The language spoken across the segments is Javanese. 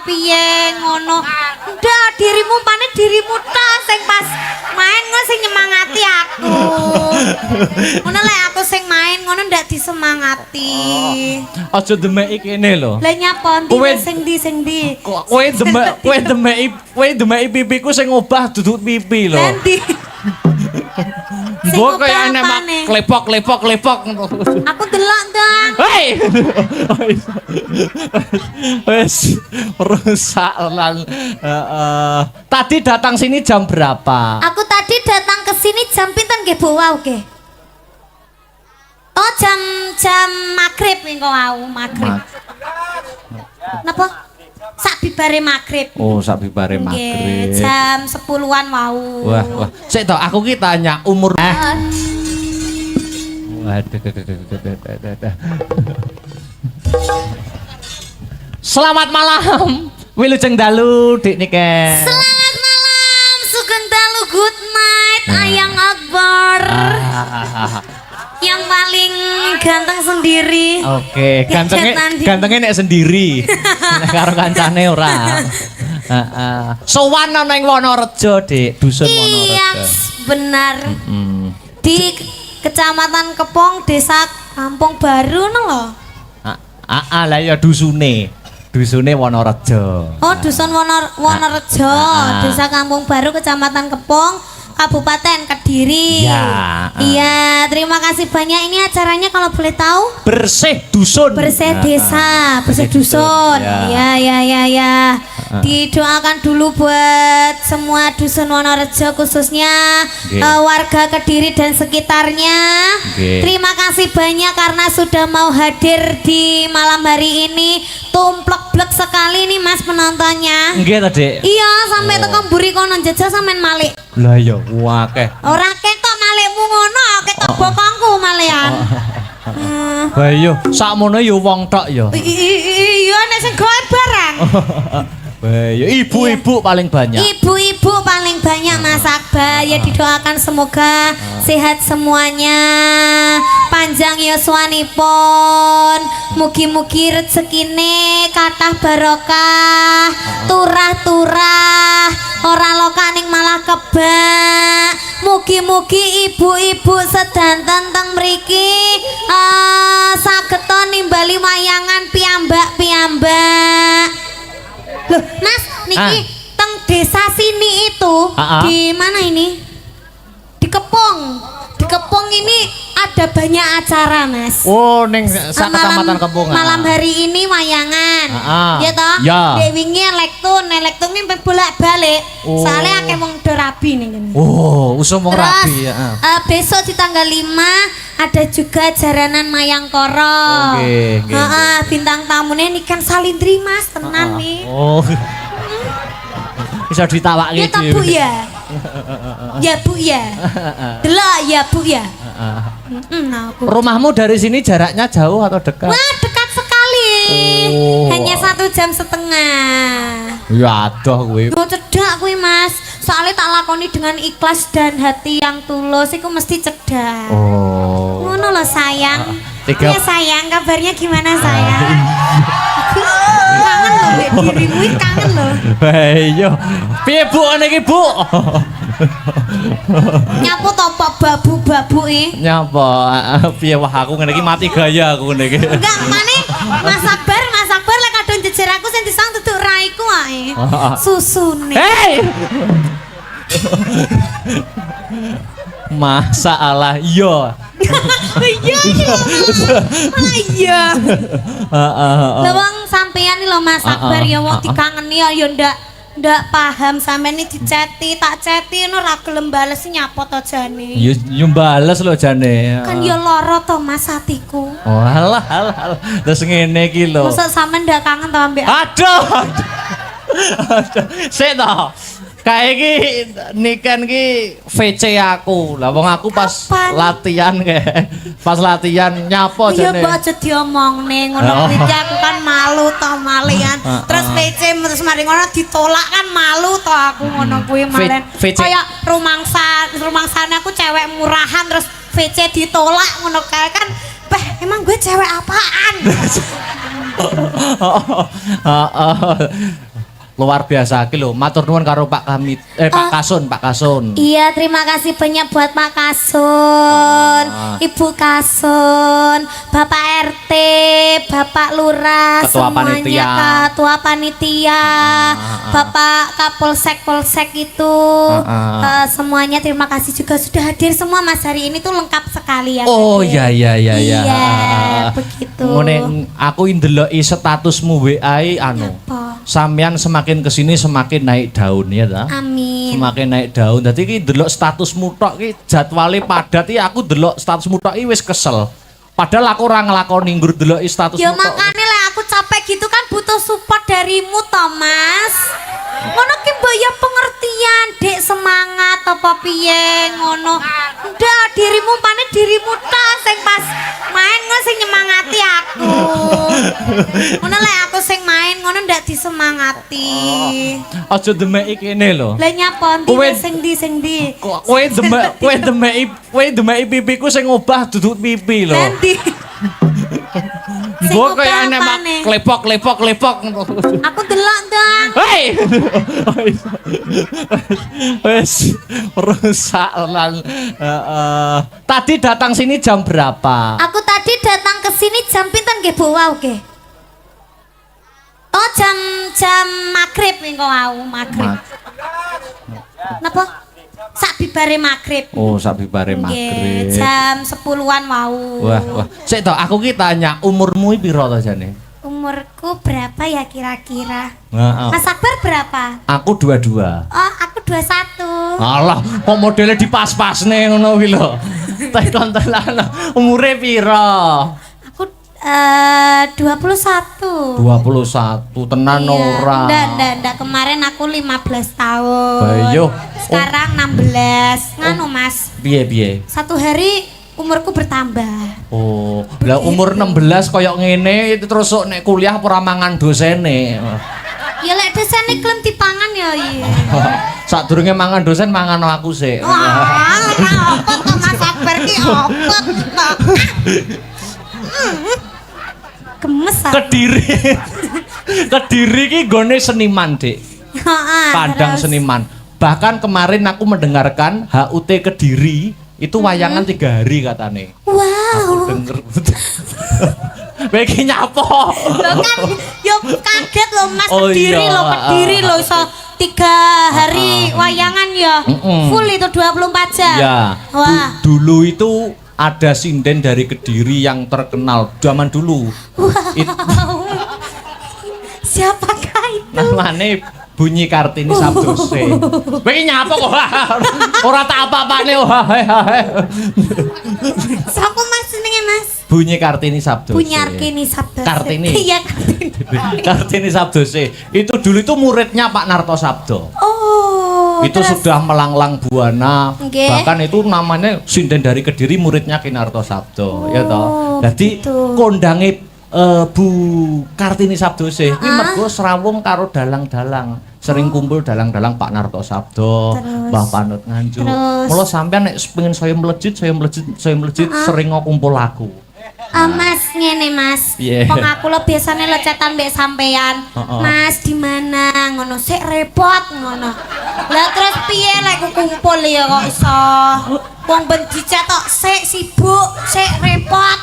piye ngono. Ndak dirimu panen dirimu tok sing pas main ngono sing nyemangati aku. Ngono lek aku sing main ngono ndak disemangati. Aja demeki kene lho. Lah nyapa ndi sing ndi? Kowe demeki pipiku sing obah duduk pipi lho. Nanti. Mbok kaya enek klepok. Aku delok ndang. Hei. Wes rusak lang. Tadi datang sini jam berapa? Aku tadi datang ke sini jam pinten nggih Bu wau nggih? Oh jam maghrib engko wau, maghrib. Napa? Sak bibare maghrib. Oh, sak bibare maghrib. Jam 10-an wau. Wah. Sik to, aku ki tanya umur. Waduh. Selamat malam. Wilujeng dalu, Dik Nike. Selamat malam, sugeng dalu, good night, Ayang Akbar. Yang paling ganteng sendiri. Oke, gantengnya nek sendiri. Nek karo kancane ora. Sowan nang Wonorejo, Dik, dusun Wonorejo. Iya, benar. Di Kecamatan Kepong, Desa Kampung Baru no lho. Lah ya dusune Wonorejo. Oh, dusun Wonorejo, Desa Kampung Baru, Kecamatan Kepong, Kabupaten Kediri. Ya. Iya, terima kasih banyak. Ini acaranya kalau boleh tahu? Bersih dusun. Bersih desa, bersih dusun. Ya. Didoakan dulu buat semua dusun Wonorejo, khususnya warga Kediri dan sekitarnya. Terima kasih banyak karena sudah mau hadir di malam hari ini. Tumplek-blek sekali nih Mas penontonnya. Nggih ta, Dik? Iya, sampai teko mburi kono jajal sampean malik. Lah ya akeh. Ora ketok malikmu ngono, ketok bokongku malian. Lah iya, sakmono ya wong tok ya. Iya nek sing gawe barang. Ya ibu-ibu paling banyak. Ibu-ibu paling banyak Mas Akbar. Ya didoakan semoga sehat semuanya, panjang yuswanipun, mugi-mugi rezekine kathah barokah, turah-turah, ora lokaning malah kebak. Mugi-mugi ibu-ibu sedanten teng mriki sageta nimbali wayangan piyambak. Loh, Mas, niki teng desa sini itu di mana ini? Di Kepong. Di Kepong ini ada banyak acara, Mas. Oh, ning sak kecamatan Kepong. Malam hari ini wayangan. Ya toh? Dek wingi elektun ini bolak-balik. Soalnya akeh wong do rabi ning kene. Oh, usum wong rabi ya. Besok di tanggal 5 ada juga jaranan Mayangkara. Bintang tamunya ini kan Salindri Mas, tenan nih. Oh. Bisa ditawake ya Bu ya. Ya Bu ya. Delok ya Bu ya. Rumahmu dari sini jaraknya jauh atau dekat? Wah, dekat sekali. Hanya 1,5 jam. Ya adoh kuwi. Yo cedak kuwi Mas. Soalnya tak lakoni dengan ikhlas dan hati yang tulus, iku mesti cedak. Oh. Ngono lho sayang. Ya sayang, kabarnya gimana sayang? Kangen lho mbek dirimu iki kangen lho. Iya. Piye Bu niki Bu? Nyapu topo babu-babu iki. Nyapa? Piye wah aku ngene iki mati gaya aku ngene iki. Enggak, mane Mas Akbar lek kadung jejer aku sing disang duduk raiku ae. Susune. Hei. Masalah iya. Iya. Lah wong sampeyan iki lho Mas Akbar ya wong dikangeni ya ndak paham sampeyan iki diceti, tak ceti ngono ora gelem bales nyapa to jane. Ya bales lho jane. Kan ya lara to Mas atiku. Oh alah. Terus ngene iki lho. Masa sampeyan ndak kangen to ambek Aduh. Sik to. Kayak iki niken ki VC aku. Lah wong aku pas latihan kayak pas latihan nyapa jane. Ya mbok aja diomongne ngono iki aku kan malu to malian. Terus VC terus mari ngono ditolak kan malu to aku ngono kuwi malen. Kayak rumangsane aku cewek murahan terus VC ditolak ngono kae kan. Emang gue cewek apaan? luar biasa iki lho. Matur nuwun karo Pak Kamit Pak Kasun, Pak Kasun. Iya, terima kasih banyak buat Pak Kasun, Ibu Kasun, Bapak RT, Bapak Lurah, Ketua semuanya panitia. Ketua Panitia, Bapak Kapolsek Polsek itu, semuanya terima kasih juga sudah hadir semua Mas hari ini tuh lengkap sekali ya. Oh iya iya iya iya. Iya, begitu. Ngene aku ndeloki statusmu WA anu. Apa? Sampean semakin kesini semakin naik daun ya ta? Amin. Semakin naik daun. Dadi iki ndelok statusmu tok iki jadwale padat iki aku ndelok statusmu tok iki wis kesel. Padahal aku ora nglakoni nggur ndeloki statusmu Ya tok. makanya lah aku capek gitu kan butuh support darimu Thomas. Ngono ki mbok ya pengertian, Dek semangat apa piye ngono. Udah dirimu pane dirimu tok sing pas main ngono sing nyemangati aku. Ngono lek aku sing main ngono ndak disemangati. Aja demeki kene lho. Lah nyapa ndi Kowe- sing ndi? Kowe demeki pipiku sing obah duduk pipi lho. Nanti. Sing Mbok kaya obah enek mak apane? klepok. Aku delok dong. Hei. Wes rusak lan tadi datang sini jam berapa? Aku tadi datang ke sini jam pinten nggih Bu wau nggih? Oh jam maghrib ning kok wau maghrib. Napa? Sak bibare maghrib. Oh, sabibare Nggih, maghrib. jam 10-an wau. Wah. Sik to, aku ki tanya umurmu iki piro to jane? Umurku berapa ya kira-kira? Heeh. Mas Akbar berapa? Aku 22. Oh, aku 21. Alah, kok modelnya dipas-pasne ngono kuwi lho. Tekon tenan. Umure piro? Aku 21. 21 tenan ora. Ndak kemarin aku 15 tahun. Bayo. Sekarang 16. Nganu Mas. Piye? Satu hari umurku bertambah. Oh, lah umur 16 koyok ngene itu terus sok nek kuliah ora mangan dosene. Ya lek desane klem dipangan ya iya. Sadurunge mangan dosen mangan aku sik. Wah, apa to Mas Akbar ki apa to? Gemes aku. Kediri ki gone seniman, Dik. Heeh. Padang terus. seniman. Bahkan kemarin aku mendengarkan HUT Kediri itu wayangan 3 hari katane. Wow. Denger. Bagi nyapo. Lo kan yo kaget lo Mas Oh Kediri iya, lo Kediri lo iso 3 hari wayangan ya. Full itu 24 jam. Ya. Wah. Dulu itu ada sinden dari Kediri yang terkenal zaman dulu. Wow. Siapakah itu? Namane Bunyi Kartini Sabdose. Kowe iki nyapa kok? Ora tak apa-apane. Siapa Mas jenenge Mas? Bunyi Kartini Sabdose. Punyarkini Sabda. Kartini. Iya Kartini. Kartini Sabdose. Itu dulu itu muridnya Pak Narto Sabdo. Oh. Itu terus? sudah melanglang buana. Nggih. Bahkan itu namanya sinden dari Kediri muridnya Ki Narto Sabdo, ya toh. Jadi gitu. kondange Bu Kartini Sabdose kuwi mergo srawung karo dalang-dalang. Sering kumpul dalang-dalang Pak Narto Sabdo, Terus? Mbah Panut Nganjuk. Terus? Mula sampean nek pengen saya melejit sering kumpul aku. Mas ngene Mas. Piye? Wong aku lo biasane lecetan mbek sampean. Heeh. Mas di mana ngono sik repot ngono. Lah terus piye lek ku kumpul ya kok iso. Wong ben dicetok sik sibuk, sik repot.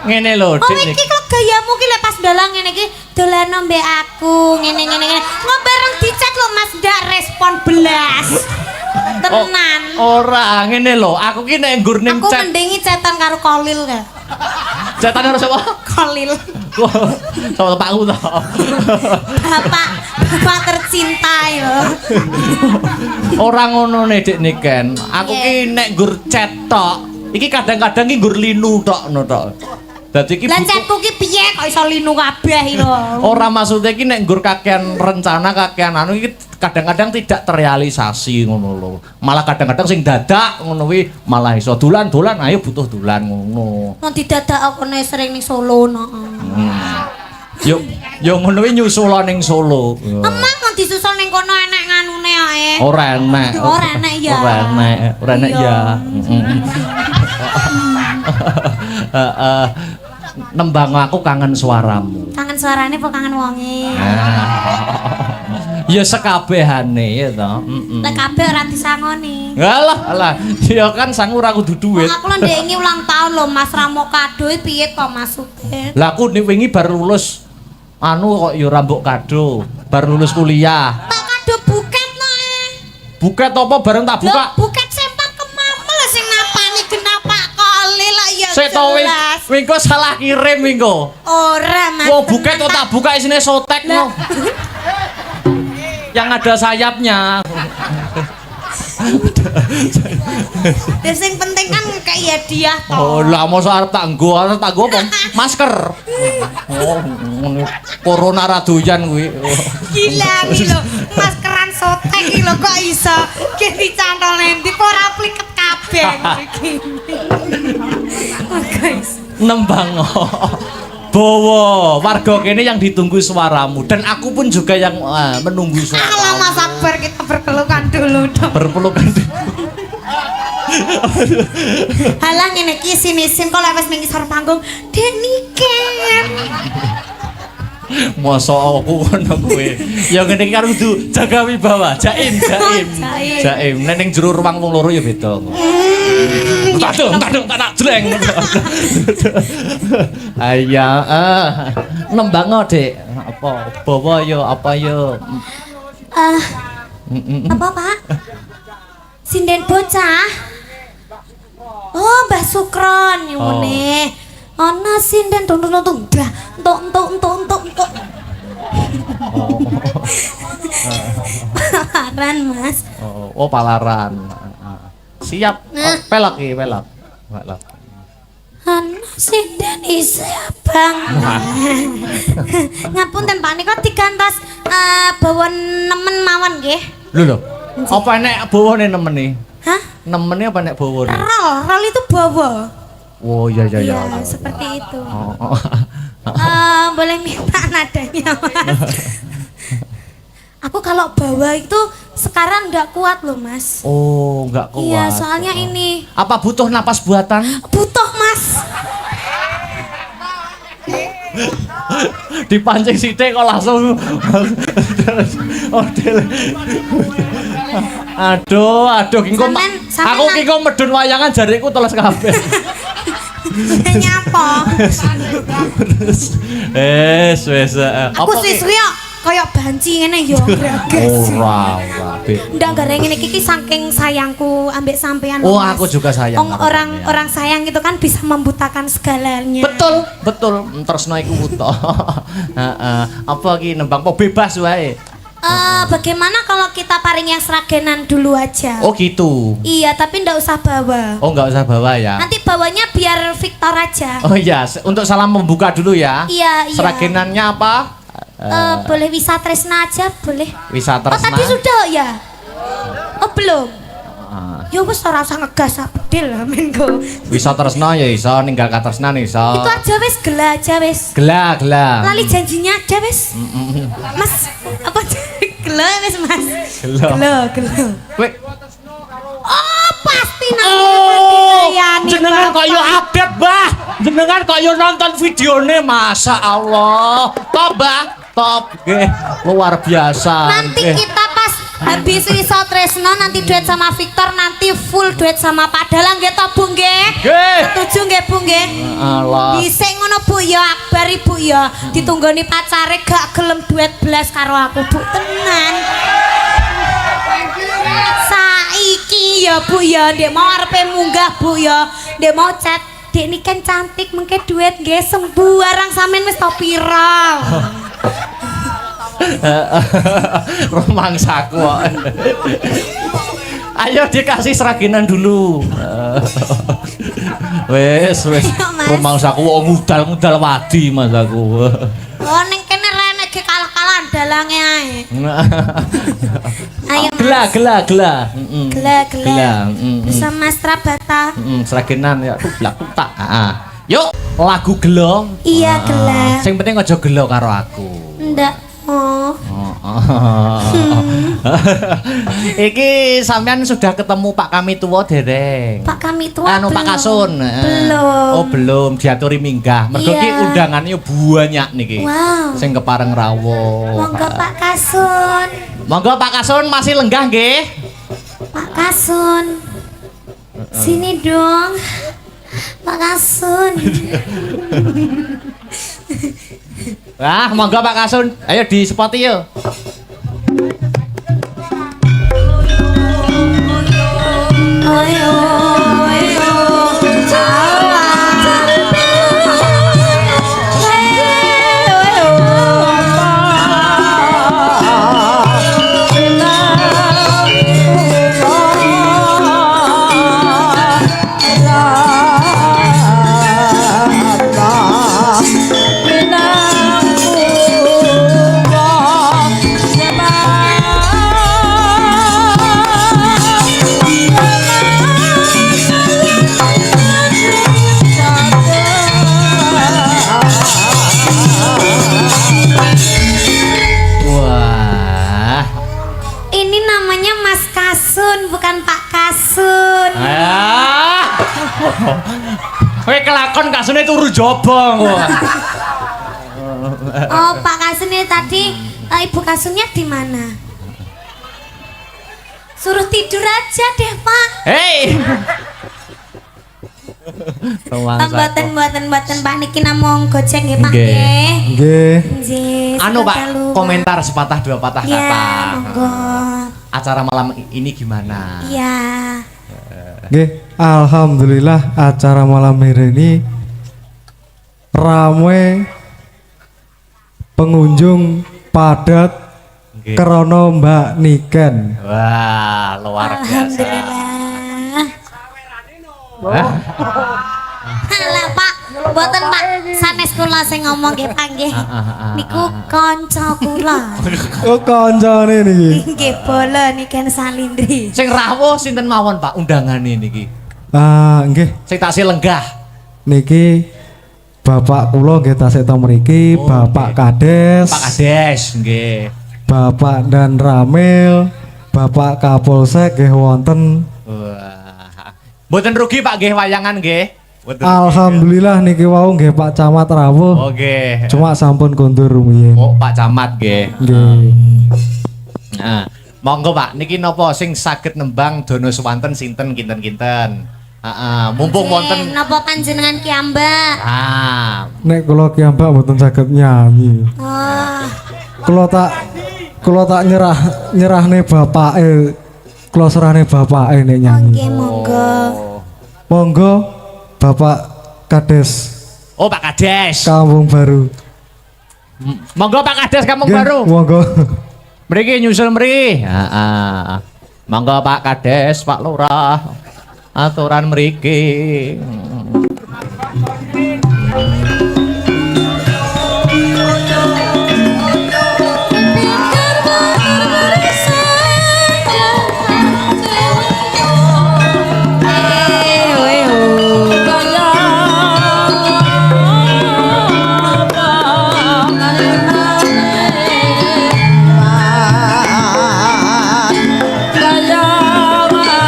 Ngene lho, Oh Dik. iki kok gayamu ki lek pas dalang ngene iki dolan mbek aku ngene. Ngo bareng dicek lo Mas ndak respon belas. Tenan. Ora, ngene lho, aku ki nek nggur ning Aku chat. mendingi chatan karo Kolil ka. Chatan karo sapa? Kolil. Sama bapakku to. Bapak tercinta ya. Ora ngono nek Dik Niken. Aku ki nek nggur chat tok, iki kadang-kadang ki nggur linu tok ngono tok. Dadi ki Lah chatku ki piye kok iso linu kabeh lho. ora maksudnya ki nek nggur kakean rencana kakean anu iki kadang-kadang tidak terrealisasi ngono lho. Malah kadang-kadang sing dadak ngono kuwi malah iso dolan-dolan ayo butuh dolan ngono. Mau didadak aku nek sering ning Solo no. Yo ngono kuwi nyusul ning Solo. Emang mau disusul ning kono enek nganune ae. Ora enek. Ora enek ya. Ora enek ya. Nembang aku kangen suaramu. Kangen suarane apa kangen wonge? Ya sekabehane ya to. Lek kabeh ora disangoni. Alah, ya kan sangu ora kudu duit. Aku lho ndek iki ulang tahun lho Mas Ramo kado piye to Mas Sugeng? Lah aku ning wingi bar lulus kok ya ora mbok kado, bar lulus kuliah. Tak kado buket no Buket apa bareng tak buka? Loh, buket sempak kemamel sing napani kenapa kali lah ya Sik to wingko salah kirim wingko. Ora Mas. Wah, buket kok tak buka isine sotek no. Yang ada sayapnya. Ya sing penting kan kayak hadiah to. Oh, lah mosok arep tak nggo apa? Masker. Oh, ngono. Corona ra doyan kuwi. Gila iki lho, maskeran sotek iki lho kok iso ki dicantol endi ora pliket kabeh iki. Guys. Nembang. Bowo, warga kene yang ditunggu suaramu dan aku pun juga yang menunggu suaramu. Alah Mas Akbar kita berpelukan dulu dong. Berpelukan dulu. Halah ngene iki sinisin kok lek wis ning isor panggung deniken. Mosok aku ngono kowe. Ya ngene iki karo kudu jaga wibawa, jaim. Nek ning jero ruang wong loro ya beda. Tak jleng. Aya, nembang Dik. Apa? Bawa yo apa yo? Apa Pak? Sinden bocah. Oh, Mbah Sukron ngene. Ana sinden tung entuk. Palaran Mas. Oh, palaran. Siap. Pelak. Ana sinden isabang. Ngapunten Pak nika digantos bawa nemen mawon nggih. Lho. Apa enek bawane nemen iki? Hah? Nemene apa nek bawane? Rol itu bawa. Oh iya. Seperti itu. Oh. Boleh minta nadanya Mas. Aku kalau bawa itu sekarang nggak kuat loh Mas. Oh, nggak kuat. Iya, soalnya ini. Apa butuh napas buatan? Butuh Mas. Dipancing sithik kok langsung. Aduh, kingko. Aku kingko medun wayangan jariku teles kabeh. Nyapa? Wes. Aku siswi kayak banci ngene yo greges. Ora. Ndak gareng ngene iki saking sayangku ambek sampean. Oh, aku juga sayang. Orang sayang itu kan bisa membutakan segalanya. Betul. Tresno iku buta. Heeh. Apa iki nembang po bebas wae. Bagaimana kalau kita paring yang seragenan dulu aja? Oh gitu. Iya, tapi ndak usah bawa. Oh, nggak usah bawa ya. Nanti bawanya biar Victor aja. Oh iya, untuk salam membuka dulu ya. Iya. Seragenannya apa? Boleh Wisatresna aja, boleh. Wisatresna. Oh, tadi sudah ya? Oh, belum. Ya wis ora usah ngegas abdil men go. Wisatresna ya iso, ninggal katresnan iso. Itu aja wis, gela aja wis. Gela. Lali janjinya aja wis. Mas, apa gela wis Mas? Gela. Kowe Oh, pasti jenengan kok yo update, Mbah. Jenengan kok yo nonton videone, Masya Allah. Top, Mbah. Top. Nggih, luar biasa. Nanti kita pas habis Wisatresna nanti duet sama Victor, nanti full duet sama Pak Dalang nggih to, Bu nggih? Nggih. Setuju nggih, Bu nggih? Allah. Dhisik ngono Bu ya, Akbar Ibu ya. Ditunggoni pacare gak gelem duet belas karo aku, Bu. Tenan. Saiki ya Bu ya, ndek mau arepe munggah Bu ya. Ndek mau chat, Dek ini kan cantik mengke duet nggih sembuh arang sampean wis to pira. Romangsaku kok. Ayo dikasih seraginan dulu. Wes. Romangsaku kok ngudal wadi Mas aku. Oh ning kene rene ge kalah-kalahan dalange ae. Ayo Gela. Gela. Sama Strabata. Seraginan ya tublak tak. Yuk, lagu gelo. Iya gela. Sing penting aja gelo karo aku. Ndak. Oh. Iki sampean sudah ketemu Pak Kami Tuwa dereng? Pak Kami Tuwa. Pak Kasun. Belum. Oh, belum diaturi minggah. Mergo iki undangannya banyak niki. Wow. Sing kepareng rawuh. Monggo Pak Kasun. Monggo Pak Kasun masih lenggah nggih. Pak Kasun. Sini dong. Pak Kasun. Wah, monggo Pak Kasun. Ayo di spot yuk. Oyo, oyo, Jawa. Wah. Ini namanya Mas Kasun, bukan Pak Kasun. Kowe kelakon Kasune turu jobong kok. Oh, Pak Kasun ini tadi Ibu Kasunnya di mana? Suruh tidur aja deh, Pak. Hei. Mboten Pak niki namung gojek nggih, Pak nggih. Nggih. Nggih. Anu Pak, dalu, Pak. komentar sepatah dua patah Ya, kata. monggo. Acara malam ini gimana? Iya. Nggih, alhamdulillah acara malam hari ini ramai pengunjung padat Nggih. krono Mbak Niken. Wah, luar biasa. Alhamdulillah. Hah? Halah, Pak. Mboten, Pak. Sanes kula sing ngomong nggih, Pak nggih. Niku kanca kula. Oh kancane niki. Nggih, bola niken Salindri. Sing rawuh sinten mawon Pak undangane niki? Nggih, Sing taksih lenggah. niki Bapak kula nggih tasih ta mriki, Oh, Bapak nggih. Kades, Pak Kades nggih. Bapak dan Ramil, Bapak Kapolsek nggih wonten. Wah. Mboten rugi Pak nggih wayangan nggih. Mboten rugi. Alhamdulillah niki wau nggih Pak Camat rawuh. Oke. Cuma sampun kondur rumiyin. Oh, Pak Camat nggih. Nggih. Nah, monggo Pak, niki napa sing saged nembang Dono Swanten sinten kinten-kinten? Heeh, mumpung wonten. Napa panjenengan ki Mbak? Ah, Nek kula ki Mbak mboten saged nyanyi. Oh, Kula tak nyerahne bapake. Kula serahne bapake nek nyanyi. nggih monggo. Monggo Bapak Kades Oh, Pak Kades. Kampung Baru. Monggo Pak Kades Kampung Nggih, Baru. Monggo. Mriki nyusul mriki. Heeh. Monggo Pak Kades, Pak Lurah. Aturan mriki.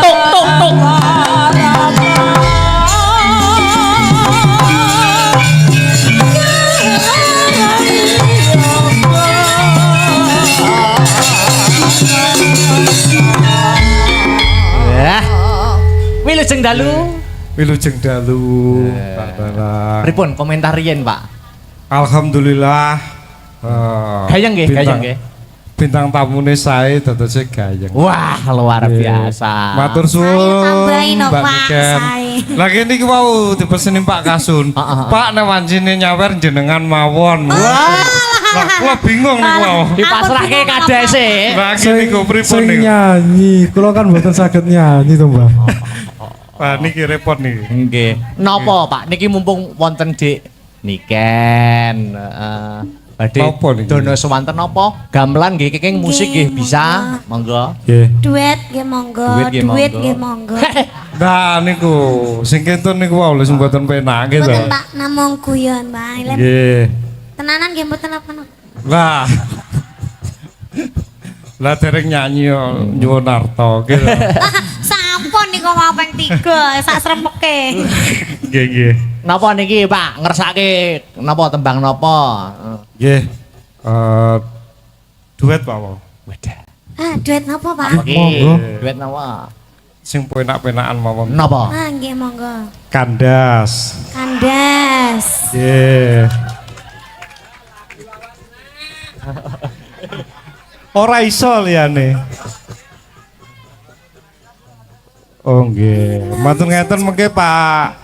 Tuk tuk tuk. Wah. Wilujeng dalu. Wilujeng dalu. Pak Dalang. Pripun komentar riyen, Pak? Alhamdulillah. Gayeng nggih, gayeng nggih. Bintang tamune sae dadose gayeng. Wah, luar biasa. Matur Saya suwun tambahin, no, Mbak Pak, Niken. saya. Lagi niki wau dipeseni Pak Kasun. Pak nek wancine nyawer jenengan mawon. Wah. Lah kula bingung niku wau. Dipasrahke kadese. Lagi niku pripun niku? nyanyi, kula kan mboten saged nyanyi to, Mbak. Wah niki repot niki. Nggih. Napa, Pak? Niki mumpung wonten Dik Niken, badhe Napa niki? Dono Swanten napa? Gamelan nggih kenging musik nggih bisa. Monggo. Nggih. Duet nggih monggo. Duit nggih monggo. Nah niku sing kentun niku wau lho sing mboten penak gitu. Mboten Pak, namung guyon, Pak. Lem Nggih. tenanan nggih mboten apa-apa. Lah. Lah dereng nyanyi yo nyuwun arta gitu. Sampun niku kaping 3 sak srempeke. Nggih nggih. Napa niki, Pak? Ngersake napa tembang napa? Nggih. Duet Pak wau. Wadah. Duet napa, Pak? Oke. Monggo. Duet napa? Sing penak-penakan mawon. Napa? Nggih, monggo. Kandas. Kandas. Nggih. Ora iso liyane. Oh nggih. Matur ngeten mengke Pak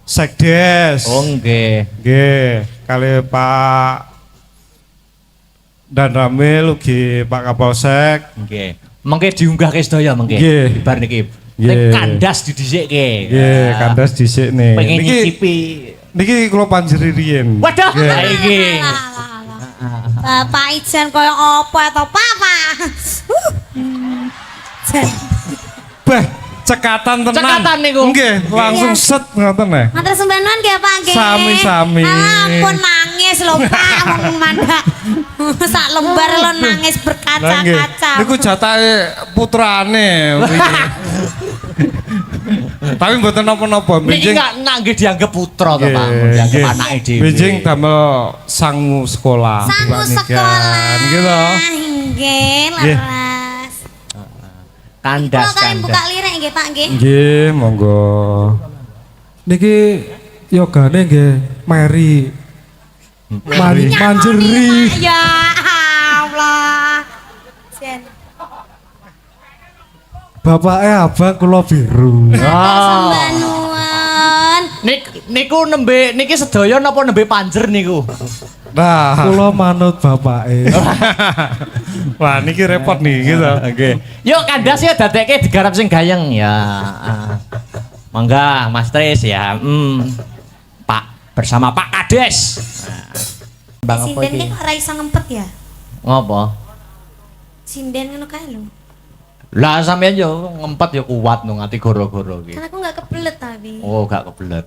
Sekdes. Oh nggih. Nggih, kali Pak Dan Ramil ugi Pak Kapolsek. Nggih. Mengke diunggahke sedaya mengke. Nggih. Bar niki. Nggih. Nek kandas didhisikke. Nggih, kandas dhisik nih. Pengen Niki nyicipi. niki kula panjeri riyen. Waduh, Nggih. iki. Bapak ijen koyo apa to, Papa? Jen. Bah, cekatan tenan. Cekatan niku. Nggih, langsung Iya. set ngoten neh. Matur sembanuan nggih, Pak nggih. Sami-sami. Ampun nangis lho, Pak. Wong mandak. Sak lembar lo nangis Lah nggih. berkaca-kaca. Niku jatahe putrane. Tapi mboten napa-napa, Niki benjing. nak nggih dianggap putra to, Pak. Dianggap anake dhewe. Benjing damel sangu sekolah. Sangu Pak Niken. sekolah. Nggih to. Nggih, Nggih. leres. Kandas, Kula kalian buka kandas. lirik nggih, Pak nggih. Nggih, monggo. Niki yogane nggih Mary. Manjeri. Ya Allah. Jen. Bapaknya abang kula biru. Sembanuan. Niku nembe niki sedaya napa nembe panjer niku? Nah, Kula manut bapake. wah niki repot nih gitu. Oke. Yuk kandas ya dadekke digarap sing gayeng ya. Mangga Mas Tris ya. Pak bersama Pak Kades. Bang apa Sinden iki? ki ora iso ngempet ya? Ngopo? Sinden ngono kae lho. Lah sampean yo ngempet yo kuat no ngati goro-goro iki. Kan aku enggak kebelet tapi. Oh, gak kebelet.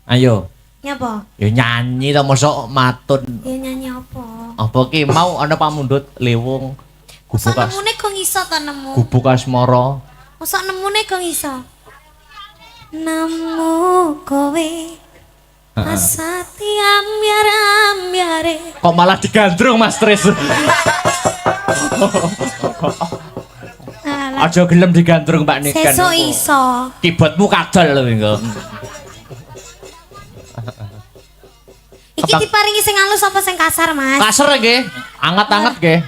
Ayo, Nyapa? yo nyanyi to mosok matun. Ya nyanyi apa? Apa ki mau ana pamundhut lewung Masa gubuk nemune kok iso to nemu? gubuk asmara. Masa nemune kok iso? Nemu kowe asati ambyar-ambyare. Kok malah digandrung Mas Tris? Alah, Aja gelem digandrung Mbak Niken. sesuk iso. Kibotmu kadal lho engko. Iki diparingi sing halus apa sing kasar, Mas? Kasar nggih, anget-anget nggih.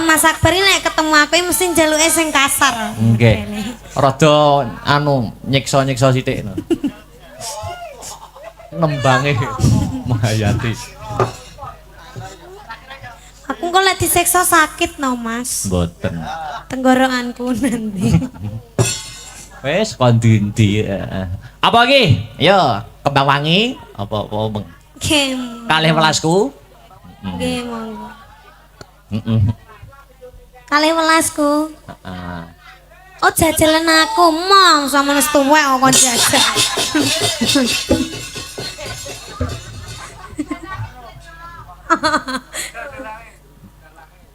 Mas Akbar ini nek ketemu aku mesti njaluke sing kasar. Nggih. Rada nyiksa-nyiksa sithik no. Nembange Mahayati. Aku kok lek disiksa sakit no, Mas. Mboten. Tenggorokanku nanti. Wes kon ndi apa iki? Yo, kembang wangi apa Game. kalih welasku? Nggih, monggo. Heeh. Kalih welasku. Heeh. Oh, jajalan aku mong sama nes tuwek kok kon jajal.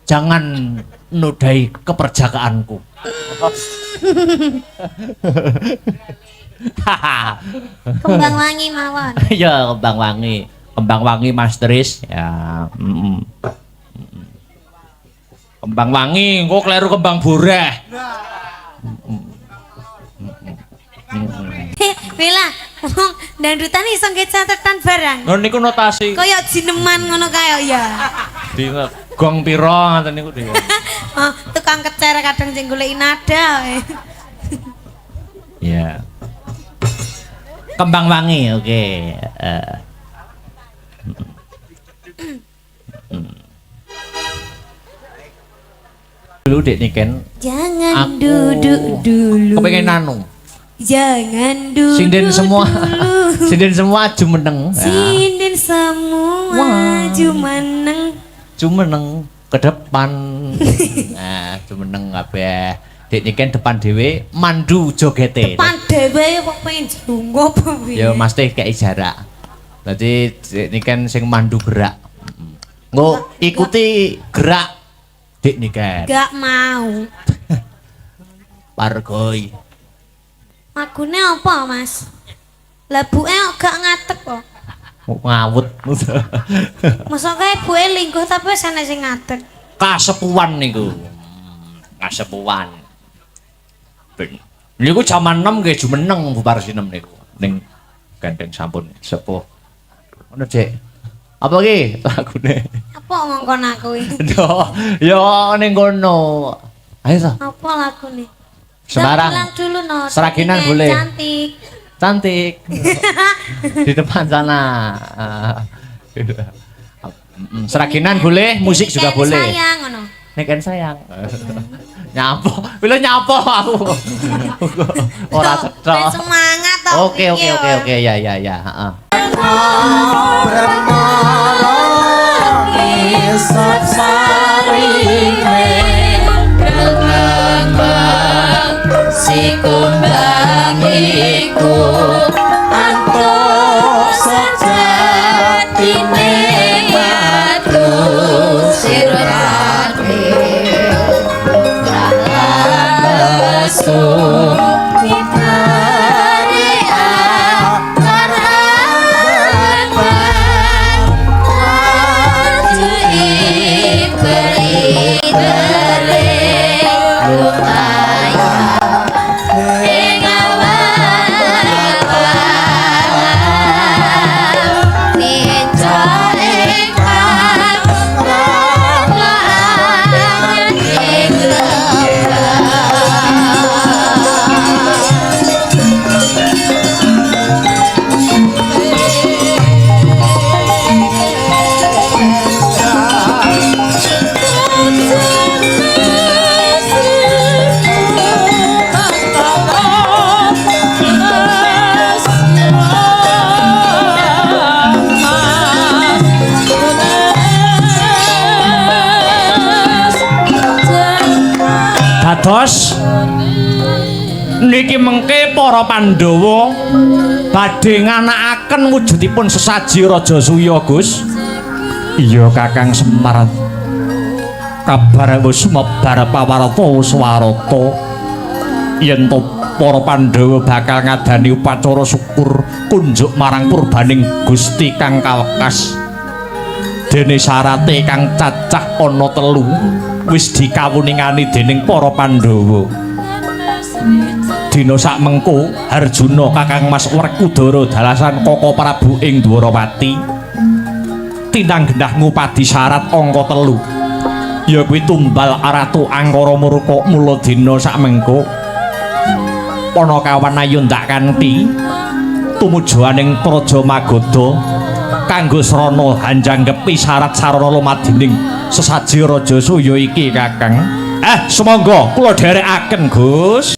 Jangan nodai keperjakaanku. Kembang wangi mawon. Ya kembang wangi. Kembang wangi Mas Tris ya. Kembang wangi, kok kleru kembang boreh. Bella, wong dandutan iso nggih catetan barang. Lho niku notasi Kaya jineman ngono kae ya. di gong pira ngoten niku dhewe. Oh, tukang kecer kadang sing goleki nada. Ya. Kembang wangi, oke. Dulu Dek Niken, Jangan Aku- duduk dulu. kepengen nanu. Jangan duduk. Sinden semua, dulu. sinden semua jumeneng. Ya. Sinden semua Wah. jumeneng. Jumeneng ke depan. Nah, jumeneng kabeh. Dek Niken depan dhewe mandu jogete. Depan dhewe kok pengen junggo apa piye? Ya Mas Teh kayak jarak. Berarti Dek Niken sing mandu gerak. Nggo ikuti gerak Dek Niken. Gak mau. Pargoi. Lagune apa, Mas? Labuke kok gak ngatek kok. Ngawut. Masa kae buke lingkuh tapi wis ana sing ngatek. kasepuan niku. Kasepuan. Ben. Niku jaman 6 nggih jumeneng bubar sinem niku. Ning gandeng sampun sepuh. Ngono, Cek. Apa ki lagune? Apa ngongkon aku iki? Yo ning kono. Ayo to. Apa lagune? Sembarang. Bilang dulu no. Seraginan Ini boleh. Cantik. Cantik. Di depan sana. Seraginan boleh, musik juga boleh. Sayang ngono. Nek sayang. Nyapo, pilih nyapo aku. Ora Ben cetha. semangat toh. Oke, ya, heeh. Sikumbangiku antuk sejatine madu sirake ralasu mitare akarapan waju iberi lumayan Dados niki mengke para Pandhawa badhe nganakaken wujudipun sesaji Raja Suya, Gus. Iya Kakang Semar. Kabar wis sumebar pawarta swarata yen to para Pandhawa bakal ngadani upacara syukur kunjuk marang purbaning Gusti kang kawekas. Dene syarate kang cacah ana 3 wis dikawuningani dening para Pandhawa. Dina sak mengko Harjuna Kakang Mas Werkudara dalasan Kaka Prabu ing Dwarawati tinang gendah ngupadi syarat angka 3 ya kuwi tumbal Ratu Angkara Murka. Mula dina sak mengko Panakawan ayo ndak kanthi tumujuaning Praja Magoda kanggo srana hanjanggepi syarat sarana lumadining sesaji Raja Suya iki Kakang. Semangga kula dherekaken, Gus.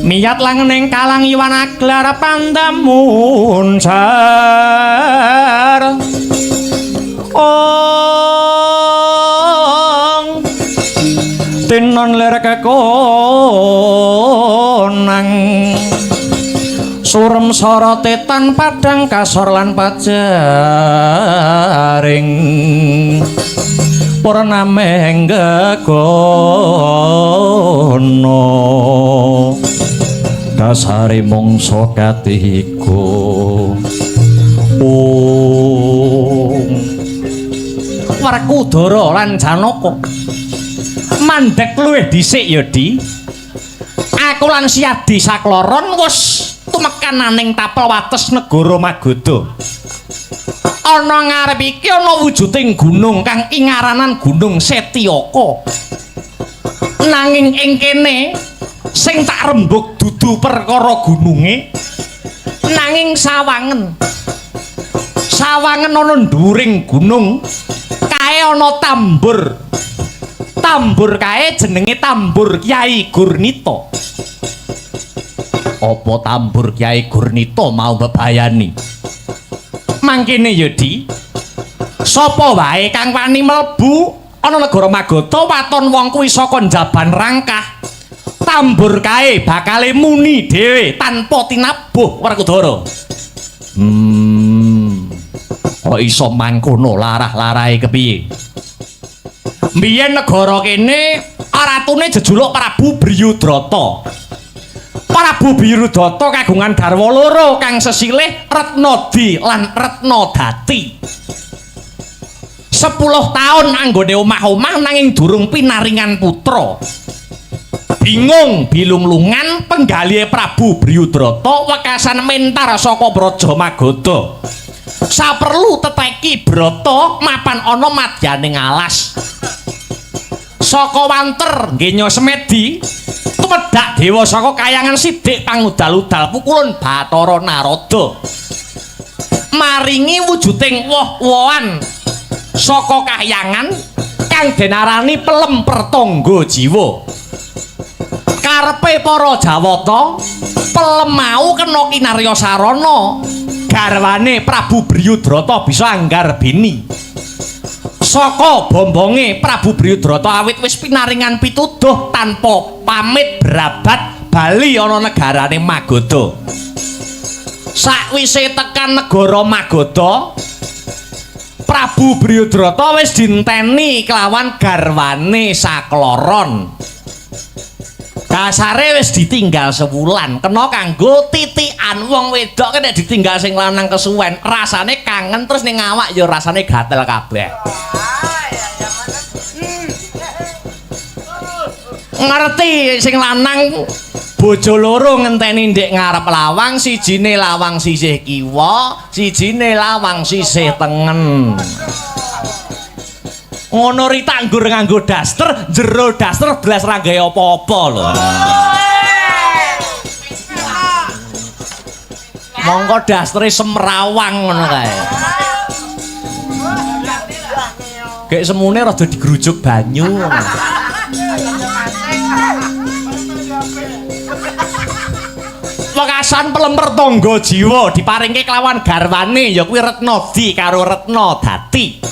Miyat langening kalang iwan aglar pandamun jar ong tinon ler kekonang surem sorote tan padang kasor lan pajaring purname gegono dasare mangsa katiga Werkudara lan Janaka mandhek luwih dhisik ya Di. Aku lan Siadi sakloron wis tumekananing tapel wates negara Magoda. Ana ngarep iki ana wujuding gunung kang ingaranan Gunung Setyaka. Nanging ing kene sing tak rembug dudu perkara gununge nanging sawangen. Sawangen ana nduring gunung kae ana tambur. Tambur kae jenenge tambur Kyai Gurnita. Apa tambur Kyai Gurnita mau bebayani? Mangkene ya Di. Sapa wae kang wani mlebu ana negara Magoda waton wong kuwi saka njaban rangkah. Tambur kae bakale muni dhewe tanpa tinabuh Werkudara. Kok iso mangkono larah-larahe kepiye? Mbiyen negara kene ratune jejuluk Prabu Bryudrata. Prabu Bryudrata kagungan garwa loro kang sesilih Retnadi lan Retnadati. 10 taun anggone omah-omah nanging durung pinaringan putra. Bingung bilung-lungan penggalihe Prabu Bryudrata wekasan mentar saka Praja Magoda. Saperlu teteki Brata mapan ana madyaning alas. Saka wanter nggenya Semedi tumedhak dewa saka kayangan Sidik pangudal-udal pukulun Bathara Narada. Maringi wujuding woh-wohan saka kahyangan kang denarani pelem pertangga jiwa. Karepe para Jawata pelem mau kena kinarya sarana garwane Prabu Bryudrata bisa anggarbini. Saka bombonge Prabu Bryudrata awit wis pinaringan pituduh tanpa pamit berabat bali ana negarane Magoda. Sakwise tekan negara Magoda, Prabu Bryudrata wis dinteni kelawan garwane sakloron. Kasare wis ditinggal sewulan, kena kanggo titikan wong wedok nek ditinggal sing lanang kesuwen, rasane kangen terus ning awak ya rasane gatel kabeh. Ngerti sing lanang bojo loro ngenteni ndek ngarep lawang, sijine lawang sisih kiwa, sijine lawang sisih tengen. Ngono Rita anggur nganggo daster, jero daster belas ra gawe apa-apa lho. Monggo dastere semrawang ngono kae. Kayak semune rada digrujuk banyu. Wekasan pelemper tangga jiwa diparingke kelawan garwane ya kuwi Retnadi karo Retnadati.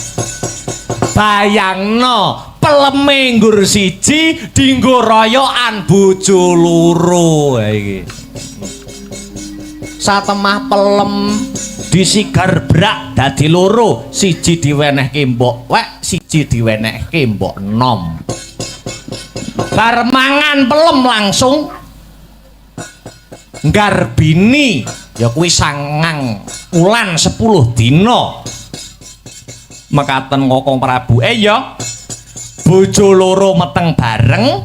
Bayangno peleme nggur siji dienggo royokan bojo loro iki. Satemah pelem disigar brak dadi loro, siji diwenehke mbok wek, siji diwenehke mbok nom. Bar mangan pelem langsung nggarbini ya kuwi 9 wulan 10 dina. Mekaten Kakang Prabu ya bojo loro meteng bareng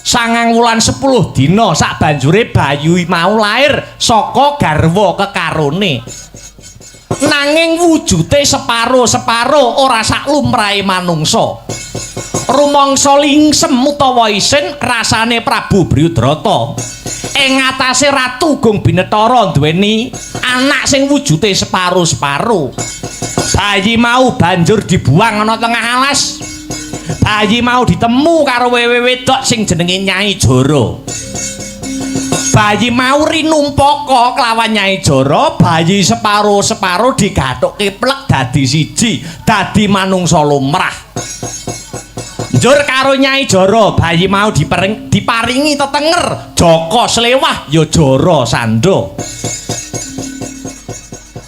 9 wulan 10 dina sak banjure bayu mau lair saka garwa kekarone. Nanging wujute separo-separo ora sak lumrahe manungsa. Rumangsa lingsem utawa isin rasane Prabu Bryudrata. Ing ngatasé Ratu Gung Binetara duweni anak sing wujute separo-separo. Bayi mau banjur dibuang ana tengah alas. bayi mau ditemu karo wewe wedok sing jenenge Nyai Joro. Bayi mau rinumpaka kelawan Nyai Joro, bayi separo-separo digathukke plek dadi siji, dadi manungsa lumrah. Njur karo Nyai Joro, bayi mau diparingi tetenger, Joko Slewah ya Joro Sando.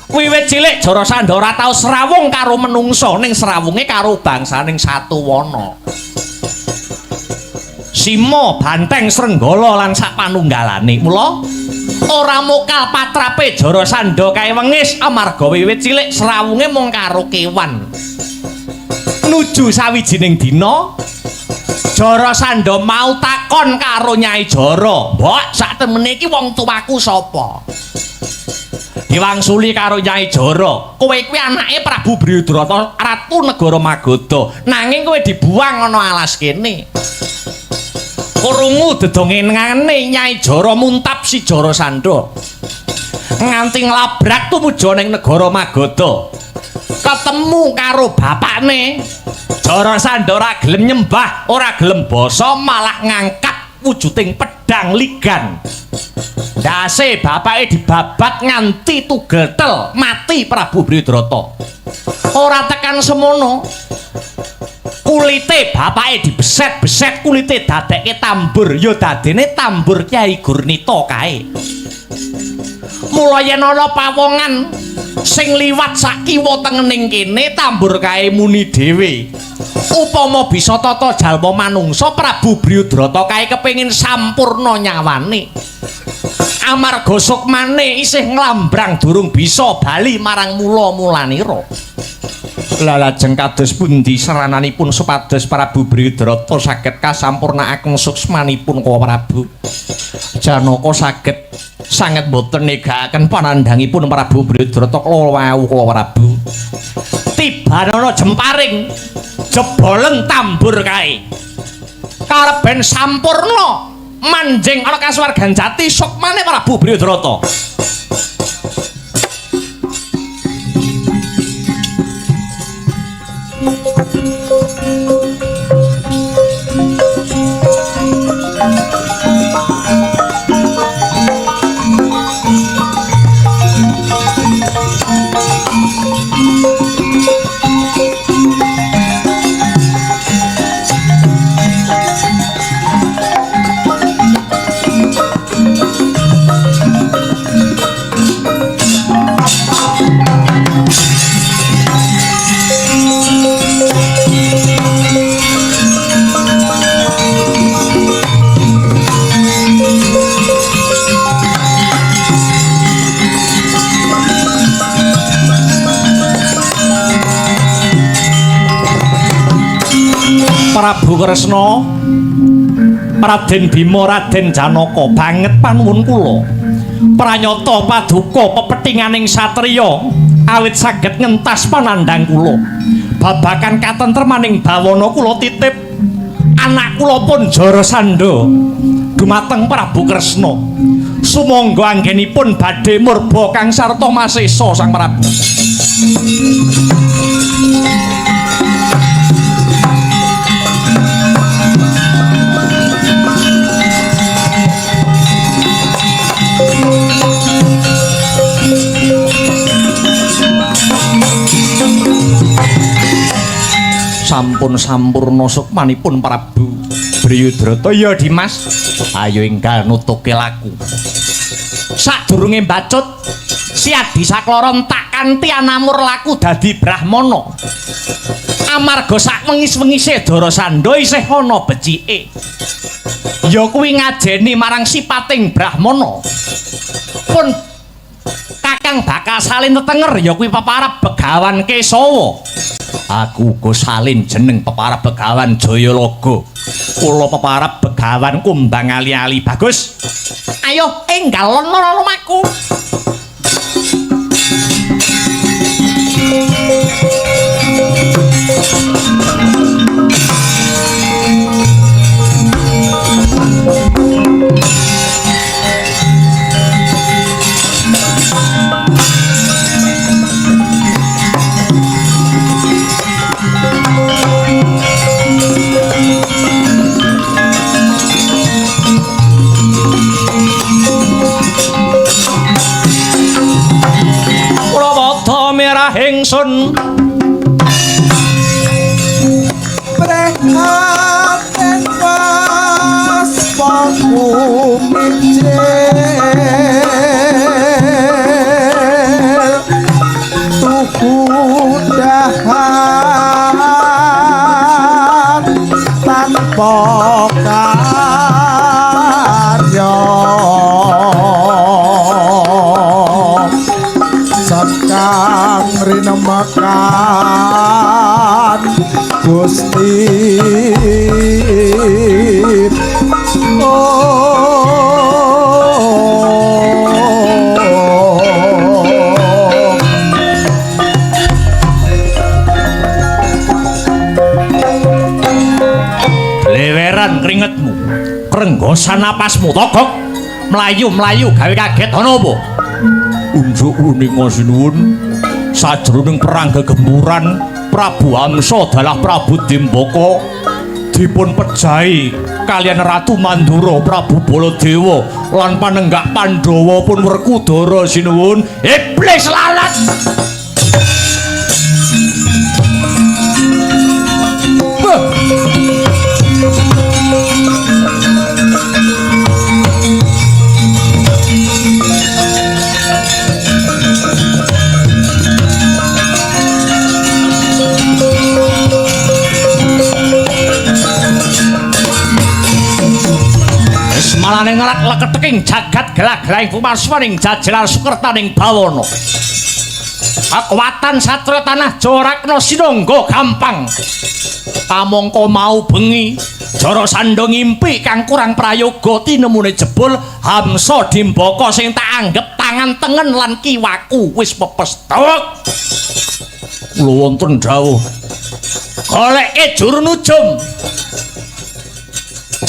Wiwit cilik Joro Sando ora tau srawung karo menungsa, ning srawunge karo bangsaning Satuwana. Simo, Banteng, Srenggala lan sapanunggalane. Mula ora mokal patrape Joro Sando kae wengis amarga wiwit cilik srawunge mung karo kewan. Nuju sawijining dina Joro Sando mau takon karo Nyai Joro, "Mbok, sak temene iki wong tuaku sapa?" Diwangsuli karo Nyai Joro, "Kowe kuwi anake Prabu Bryudrata, Ratu Negara Magoda, nanging kowe dibuang ana alas kene." Krungu dedongenane Nyai Joro muntap si Joro Sando. Nganti nglabrak tumuju ning negara Magoda. Ketemu karo bapakne. Joro Sando ora gelem nyembah, ora gelem basa, malah ngangkat wujuding pedang ligan. Dase bapake dibabat nganti tugetel, mati Prabu Bryudrata. Ora tekan semono. Kulite bapake dibeset-beset, kulite dadekke tambur, ya dadene tambur Kyai Gurnita kae. Mula yen ana pawongan sing liwat sak kiwa tengening kene, tambur kae muni dhewe. Upama bisa tata jalma manungsa, Prabu Bryudrata kae kepengin sampurna nyawane. Amarga sukmane isih nglambrang durung bisa bali marang mula-mulanira. Lajeng kados pundi serananipun supados Prabu Bryudrata saged kasampurnakaken suksmanipun Kala Prabu? Janaka saged sanget boten negakaken panandhangipun Prabu Bryudrata kala wau Kala Prabu. Tibanana jemparing jebolen tambur kae. Kareben sampurna manjing ana kasuwargan jati sukmane Prabu Bryudrata. Prabu Kresna, Raden Bima, Raden Janaka, banget panuwun kula. Pranyata paduka pepethinganing satriya awit saged ngentas panandhang kula. Babagan katentremaning bawana kula titip anak kula pun Joro Sando dumateng Prabu Kresna. Sumangga anggenipun badhe murba kang sarta masesa Sang Prabu. Sampun sampurna sukmanipun Prabu Bryudrata. Ya Dimas, ayo enggal nutuke laku. Sadurunge mbacut si Adi Saklara entak kanthi anamur laku dadi Brahmana. Amarga sak wengis-wengise Joro Sando isih ana becike. Ya kuwi ngajeni marang sipating Brahmana. Pun Kakang bakal salin tetenger ya kuwi peparab Begawan Kesawa. Aku uga salin jeneng peparab Begawan Jayalaga. Kula peparab Begawan Kumbang Ali-ali. Bagus. Ayo enggal lono lumaku. ingsun. Prihatin pas paku mijil tuku dahan tanpa karya sakang rinemakan Gusti Leweran keringetmu, krenggosan napasmu togok mlayu-mlayu gawe kaget ana apa? Unjuk uning sinuwun sajroning perang gegemburan Prabu Amsa dalah Prabu Dimbaka dipun pejahi kalian Ratu Mandura Prabu Baladewa lan panenggak Pandhawa pun Werkudara sinuwun. Iblis lalat. Malane ngelak leketeking jagat gelag-gelang pumaswaning jajelar sukertaning bawana. Kekuatan satria tanah Jawa sinangga gampang. Kamangka mau bengi Jara Sandha ngimpi kang kurang prayoga tinemune jebul Hamsa Dimbaka sing tak anggep tangan tengen lan kiwaku wis pepes tok. Kula wonten dawuh goleke juru nujum.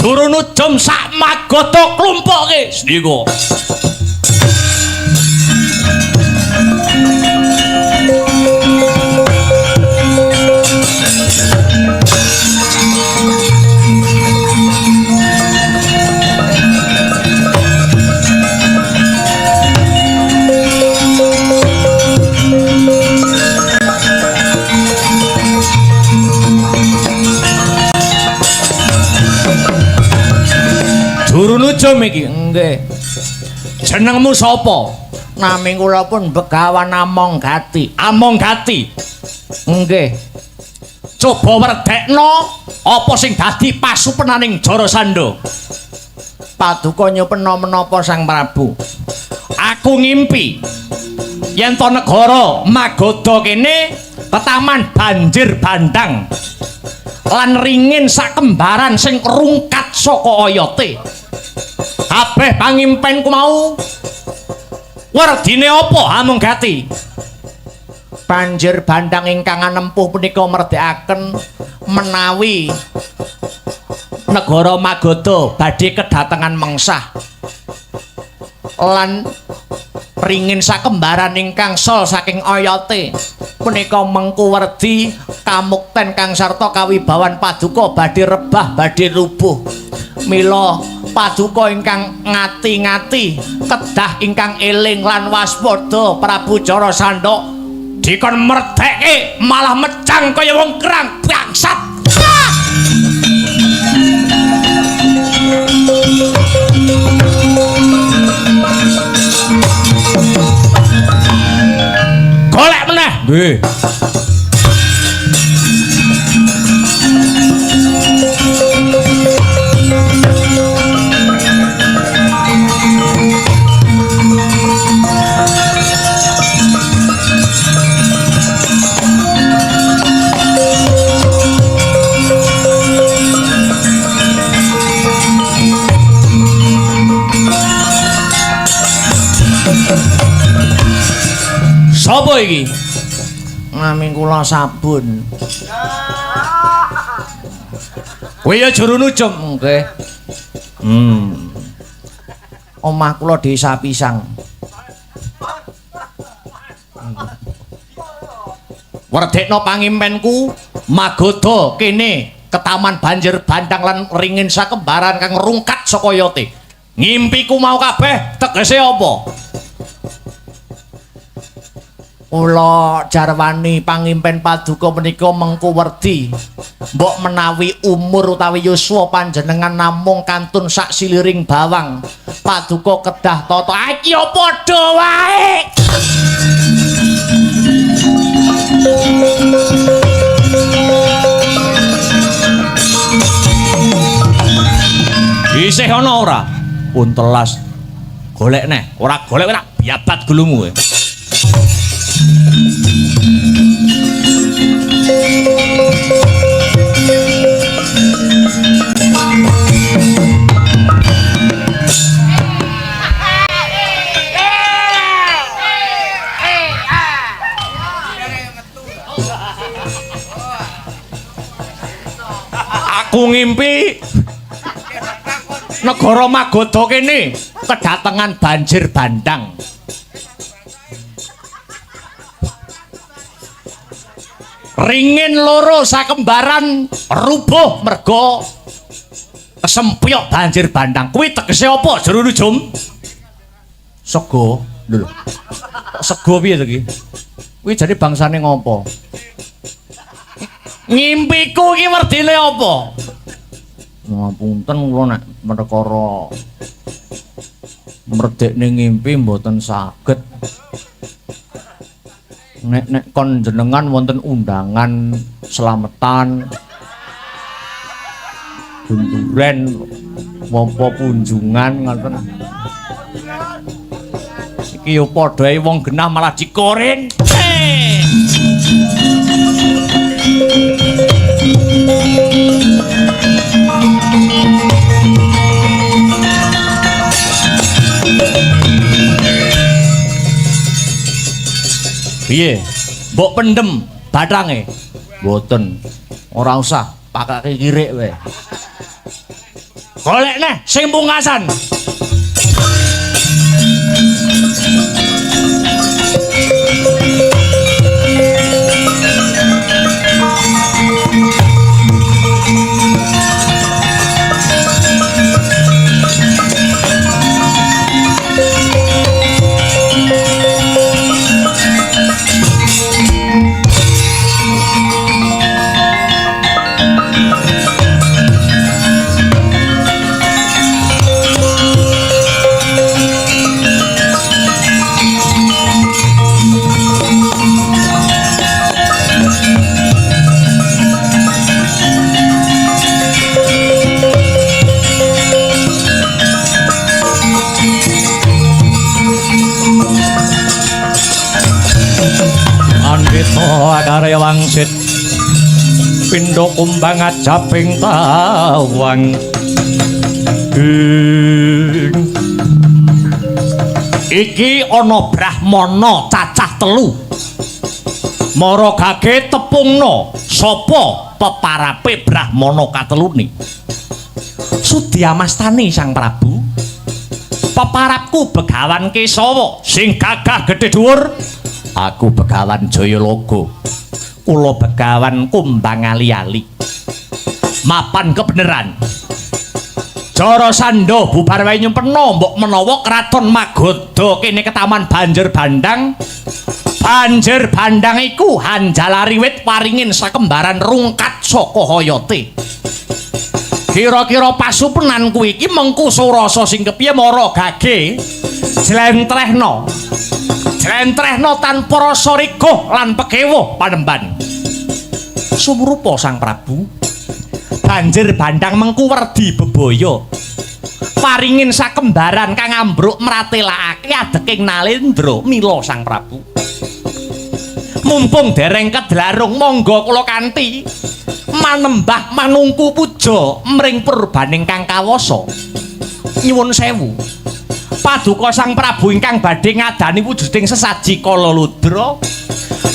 Juru nujum sak magata klumpuke sendika. Juru nujum iki nggih. Jenengmu sapa? Nami kula pun Begawan Amonggati. Amonggati. Nggih. Coba werdekno apa sing dadi pasupenaning Jara Sandha. Paduka nyupena menapa Sang Prabu. Aku ngimpi yen to negara Magadha kene ketaman banjir bandang lan ringin sakembaran sing rungkat saka oyote. Kabeh pangimpenku mau werdine apa Amonggati? Banjir bandang ingkang anempuh punika merdekaken menawi negara Magadha badhe kedatengan mengsah lan ringin sakembaran ingkang sol saking oyote punika mengku werdi kamukten kang sarta kawibawan paduka badhe rebah badhe rubuh. Mila paduka ingkang ngati-ngati kedah ingkang eling lan waspada Prabu Jara Sandha dikon merdeke malah mecang kaya wong kerang bangsat. Golek meneh. Nggih. Sapa iki? Nami kula Sabun. Kowe ya juru nujum nggih. Omah kula Desa Pisang. Werdekno pangimpenku Magadha kene ketaman banjir bandang lan ringin sakembaran kang rungkat saka yote. Ngimpiku mau kabeh tegese apa? Kula jarwani pangimpen paduka menika mengku werdi. Mbok menawi umur utawi yuswa panjenengan namung kantun sak siliring bawang, paduka kedah tata iki ya padha wae. Isih ana ora? Pun telas. Golek neh, ora golek ora biabat gulumu. Aku ngimpi negara Magoda kene kedatengan banjir bandang. Ringin loro sakembaran rubuh merga kesempyok banjir bandang. Kuwi tegese apa jero nujum? Sego. Lho. Sego piye to iki? Kuwi jane bangsane ngopo? Ngimpiku iki werdine apa? Ngapunten kula nek perkara merdekne ngimpi mboten saged. Nek kon jenengan wonten undangan slametan bunduren wapa kunjungan ngoten. Iki yo padha wong genah malah dikoren. Piye? Mbok pendem bathange? Mboten. Ora usah, pakake kirik wae. Golek neh sing pungkasan. Karya wangsit pindha kumbang ajaping tawang iki ana brahmana cacah 3 mara gage tepungna sapa peparape brahmana katelune Sudyamastani Sang Prabu peparapku Begawan Kesawa sing gagah gedhe dhuwur. Aku Begawan Jayalaga, kula Begawan Kumbang Ali-ali. Mapan kebeneran. Jara Sanda bubar wae nyempena mbok menawa kraton Magoda kene ketaman banjir bandang. Banjir bandang iku Hanjalari wit paringin sakembaran rungkat saka hayate. Kira-kira pasupenan kuwi iki mengku surasa sing kepiye mara gage jlentrehna. Jlentrehna tanpa rasa rigoh lan pegewuh panemban. Sumrupa Sang Prabu. Banjir bandang mengku werdi bebaya. Paringin sakembaran kang ambruk mratelakake adeking Nalendra mila Sang Prabu. Mumpung dereng kedlarung monggo kula kanthi manembah manungku puja mring purbaning kang kawasa. Nyuwun sewu. Paduka Sang Prabu ingkang badhe ngadani wujuding sesaji kala ludra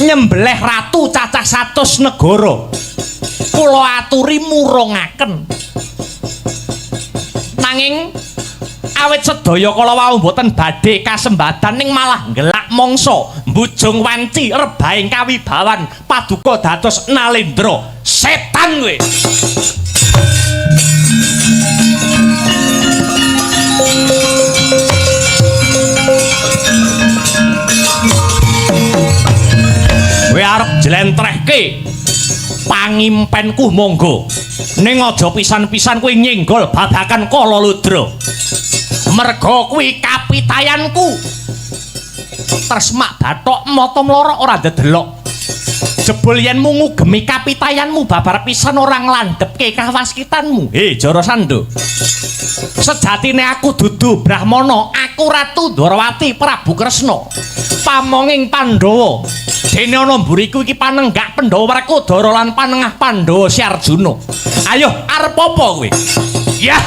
nyembelih ratu cacah 100 negara. Kula aturi murungaken. Nanging awit sedaya kala wau boten badhe kasembadan ning malah nggelak mangsa mbujung wanci rebahing kawibawan paduka dados Nalendra. Setan kowe. njlentrehke pangimpenku monggo. Ning aja pisan-pisan kuwi nyenggol babakan Kala Ludra. Merga kuwi kapitayanku. Tresmak bathok mata mlorok ora ndedelok. Jebul yen mungu gemi kapitayanmu babar pisan ora nglandhepke kawaskitanmu. Jarasandha. Sejatine aku dudu Brahmana, aku Ratu Ndwarawati Prabu Kresna. Pamonging Pandhawa. Dene ana mburiku iki panenggak Pandhawa Werkudara lan panengah Pandhawa Si Arjuna. Ayo arep apa kowe? Ya.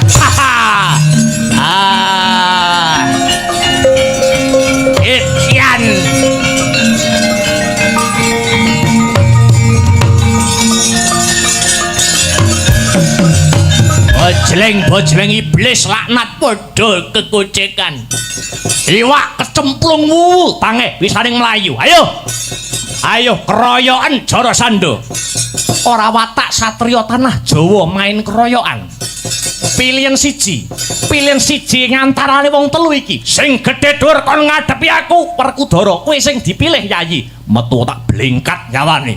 Ikian. Bojleng iblis laknat padha kekucekan. Iwak kecemplung wuwu tange wisaning mlayu. Ayo keroyokan Jarasandha. Ora watak satriya tanah Jawa main keroyokan. Pilihan siji ngantarane wong telu iki. Sing gedhe dur kon ngadepi aku Werkudara. Kowe sing dipilih Yayi. Metu tak blingkat nyawane.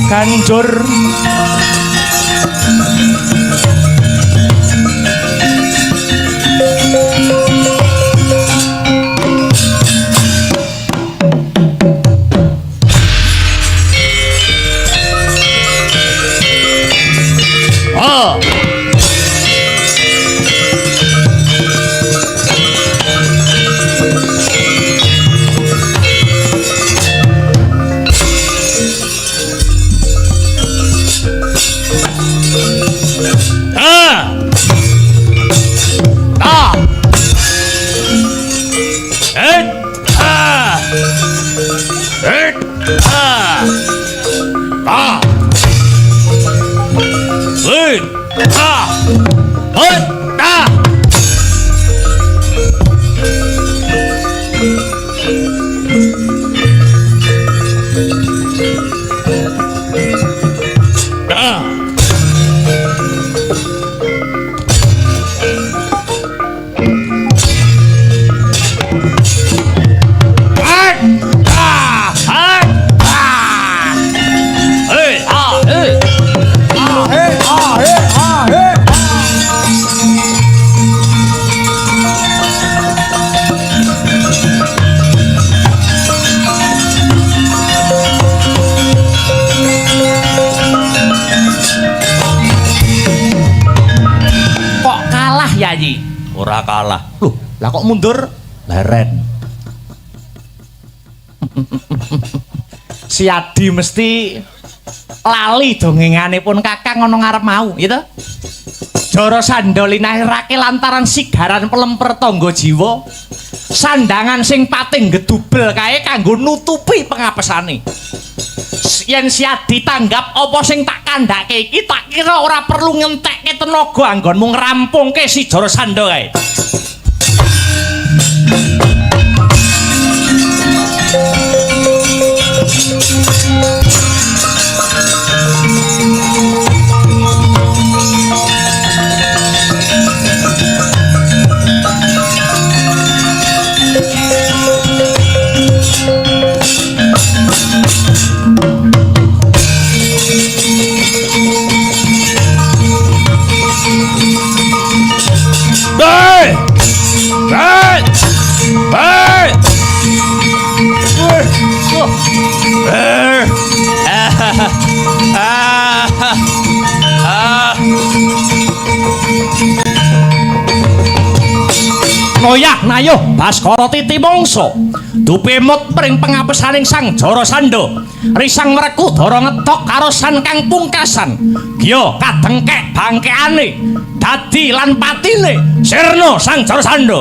Kanjur Yayi. Ora kalah. Loh, lah kok mundur? Leren. Si Adi mesti lali dongengane pun Kakang ana ngarep mau, gitu. Jarasandha linahirake lantaran sigaran pelemper tangga jiwa. Sandangan sing pating gedubel kae kanggo nutupi pengapesane. Yen si Adi tanggap apa sing tak kandhake iki tak kira ora perlu ngentekke tenaga anggonmu ngrampungke si Jarasandha kae. Noyah nayuh Baskara Titi Mangsa dupemut pring pengapesaning Sang Jarasandha risang Werkudara ngetok karo san kang pungkasan giya kadengkek bangkeane dadi lan patine sirna Sang Jarasandha.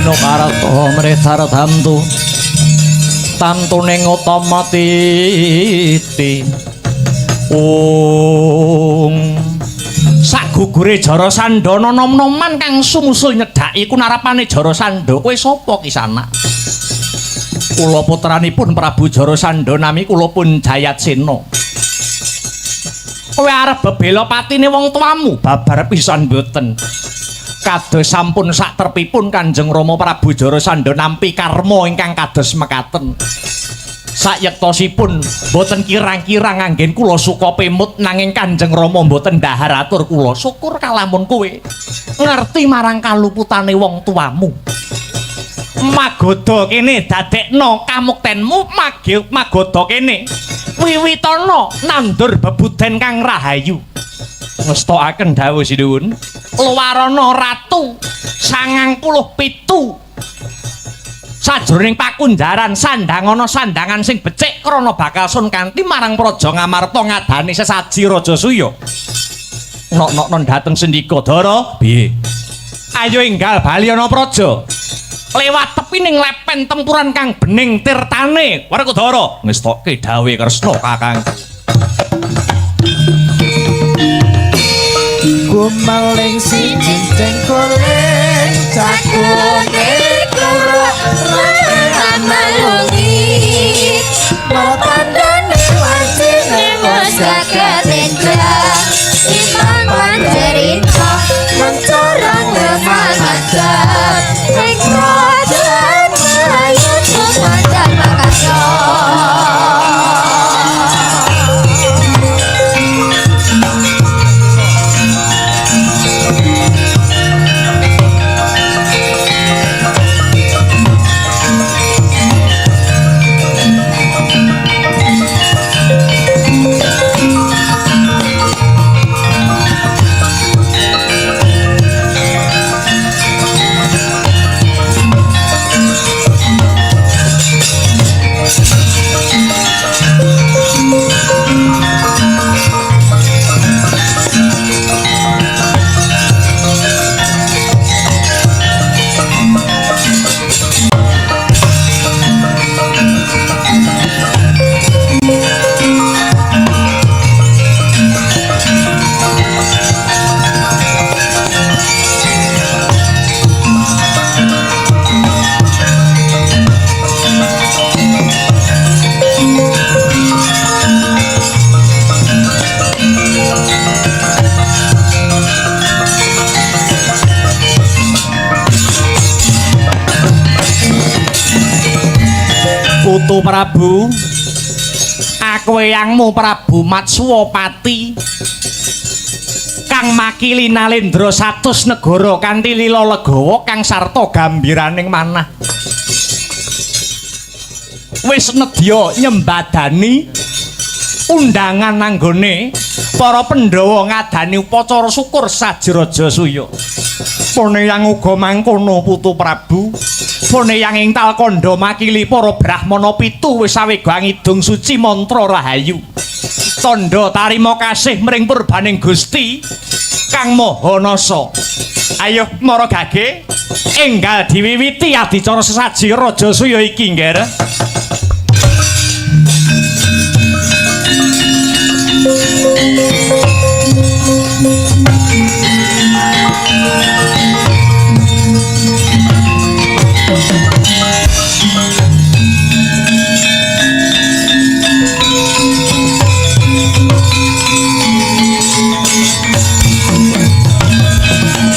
Wino Karto mretar tamtu tamtuning utama titi sak gugure Jarasandha nom-noman kang sumusul nyedhaki kunarapane Jarasandha kowe sapa Kisana? Kula putranipun Prabu Jarasandha nami kula pun Jayatsena. Kowe arep bebela patine wong tuamu babar pisan mboten. Kados sampun sak terpipun Kanjeng Rama Prabu Jarasandha nampi karma ingkang kados mekaten. Sayektosipun boten kirang-kirang anggen kula suka pemut nanging Kanjeng Rama boten dhahar atur kula. Syukur kalamun kowe ngerti marang kaluputane wong tuamu. Magoda kene dadekno kamuktenmu magoda kene wiwitana nandur bebuden kang rahayu. Ngestokaken dawuh sinuwun Luwarana Ratu 97 sajroning pakunjaran sandhangana sandangan sing becik krana bakal sun kanthi marang Praja Ngamarta ngadani sesaji Rajasuya. Nok-nok dhateng sendika Dara piye? Ayo enggal bali ana praja. Lewat tepining lepen tempuran kang bening tirtane Werkudara ngestokke dawuh Kresna kakang. Gumeling siji cengkoling cakune kuro Ramalungi Motandane wajine Mosakat endah Simang wancerita Mencorang leman macan Neng kerajaan Melayu Tumandan Makassar Putu Prabu, aku eyangmu Prabu Matswapati kang makili Nalendra 100 negara kanthi lila legawa kang sarta gambiraning manah. Wis nedya nyembadani undangan nanggone para Pandhawa ngadani upacara syukur saji Rajasuya. Poneyang uga mangkono Putu Prabu. Poneyang ing Talkanda makili para Brahmana 7 wis sawega ngidung suci mantra rahayu. Tandha tarima kasih mring purbaning Gusti Kang Maha Nasa. Ayo mara gage enggal diwiwiti adicara sesaji Rajasuya iki, Ngger.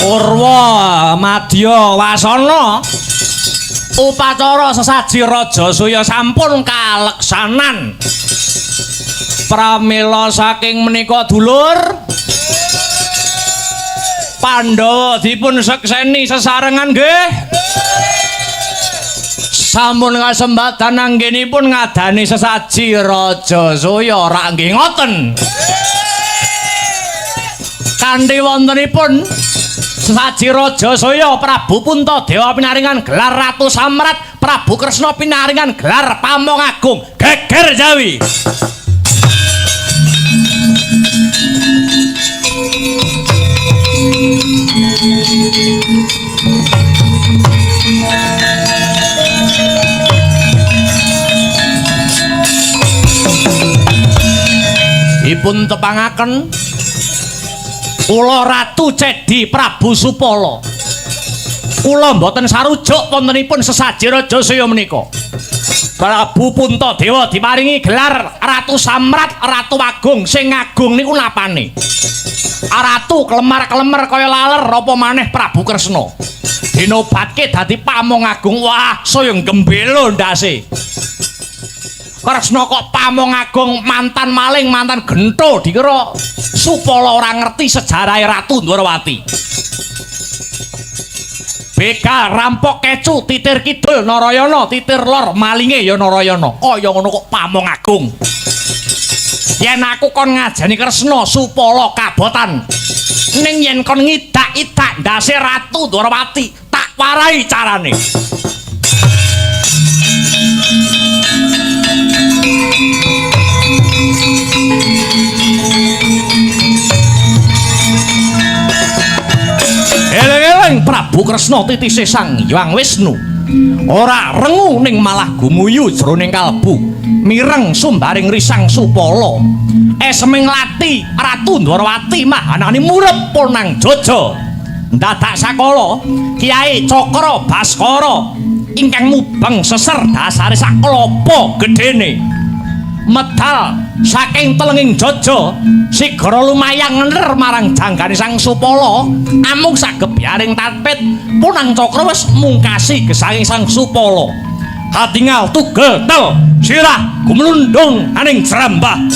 Purwa Madya Wasana upacara sesaji Rajasuya sampun kaleksanan. Pramila saking menika dulur Pandhawa dipun sekseni sesarengan nggih. Sampun kasembadan anggenipun ngadani sesaji Rajasuya rak nggih ngoten. Kanthi wontenipun sesaji Rajasuya Prabu Puntadewa pinaringan gelar Ratu Samrat, Prabu Kresna pinaringan gelar Pamong Agung. Geger Jawi. dipun tepangaken kula Ratu Cedi Prabu Supala. Kula mboten sarujuk wontenipun sesaji raja saya menika. Prabu Puntadewa diparingi gelar Ratu Samrat, Ratu Agung. Sing agung niku napane? Ratu kelemar-kelemar kaya laler apa maneh Prabu Kresna. Dinobatke dadi Pamong Agung. Wah, saya gembelo ndase. Kresna kok Pamong Agung, mantan maling, mantan gento, dikira Supala ora ngerti sejarahe Ratu Ndwarawati. Begal rampok kecu titir kidul Narayana, titir lor malinge ya Narayana. Kaya ngono kok Pamong Agung. Yen aku kon ngajani Kresna Supala kabotan. Ning yen kon ngidak-idak ndase Ratu Ndwarawati, tak warai carane. Eleng-eleng Prabu Kresna titise Sang Hyang Wisnu. Ora rengu ning malah gumuyu jroning kalbu. Mireng sumbaring risang Supala. Eseming lati Ratu Ndwarawati mahanane murep ponang Jaja. Ndadak sakala Kyai Cakra Baskara ingkang mubeng seser dasare saklapa gedene. Medal saking telenging Jaja sigara lumayang ngener marang janggane Sang Supala. Amung sagebyaring tatpit Punang Cakra wis mungkasi gesanging Sang Supala. Hatingal tugel tel sirah gumlundung aning jerambah.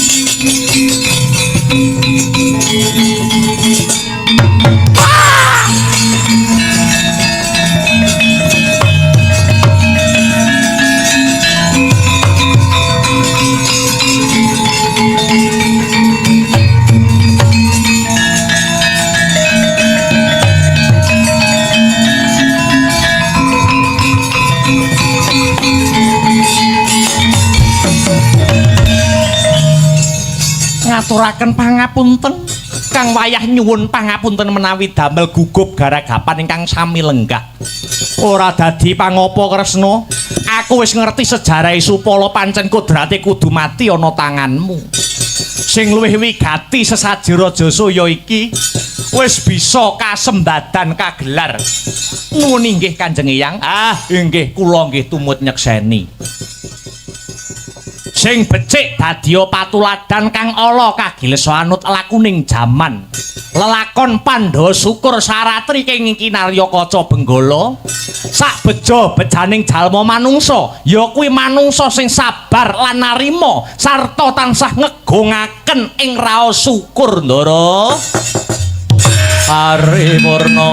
Ngaturaken pangapunten kang wayah nyuwun pangapunten menawi damel gugup garagapan ingkang sami lenggah. Ora dadi pangapa Kresna, aku wis ngerti sejarahe Supala pancen kodrate kudu mati ana tanganmu. Sing luwih wigati sesaji raja saya iki wis bisa kasembadan kagelar. Nuwun inggih Kanjeng Eyang. Ah, inggih kula nggih tumut nyekseni. Sing becik dadya patuladan kang ala kagiles anut lakuning jaman. Lelakon Pandhawa Syukur Saratri kenging kinarya kaca benggala. Sak beja-bejaning jalma manungsa ya kuwi manungsa sing sabar lan narima sarta tansah ngegongaken ing raos syukur ndara. Paripurna.